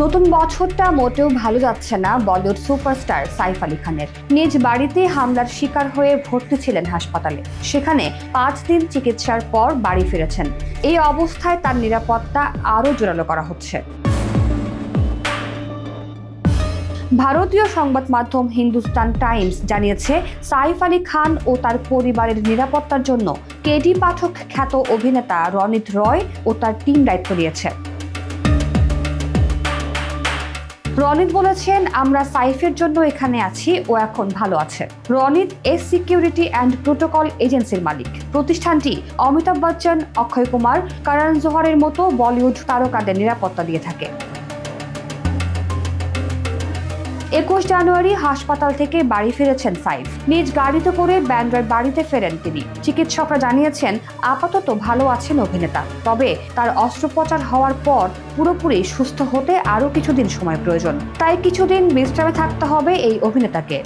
নতুন বছরটা মোটেও ভালো যাচ্ছে না বলিউড সুপারস্টার সাইফ আলী খানের। নিজ বাড়িতে হামলার শিকার হয়ে ভর্তি ছিলেন হাসপাতালে। সেখানে 5 দিন চিকিৎসার পর বাড়ি ফিরেছেন। এই অবস্থায় তার নিরাপত্তা আরও জোরালো করা হচ্ছে। ভারতীয় সংবাদ মাধ্যম হিন্দুস্তান টাইমস জানিয়েছে, সাইফ আলী খান ও তার পরিবারের নিরাপত্তার জন্য কেডি পাঠক খ্যাত অভিনেতা রণিত রয় ও তার টিম দায়িত্ব নিয়েছে। রণিত বলেছেন, আমরা সাইফের জন্য এখানে আছি, ও এখন ভালো আছে। Ranit S security and protocol এজেন্সির মালিক। প্রতিষ্ঠানটি অমিতাভ বচ্চন, অক্ষয় কুমার, করণ জোহরের মতো বলিউড তারকাদের নিরাপত্তা দিয়ে থাকে। 21 জানুয়ারি হাসপাতাল থেকে বাড়ি ফিরেছেন সাইফ। নিজ গাড়িতে করে ব্যান্ড্রার বাড়িতে ফেরেন তিনি। চিকিৎসকরা জানিয়েছেন, আপাতত ভালো আছেন অভিনেতা, তবে তার অস্ত্রোপচার হওয়ার পর পুরোপুরি সুস্থ হতে আরও কিছুদিন সময় প্রয়োজন। তাই কিছুদিন বিশ্রামে থাকতে হবে এই অভিনেতাকে।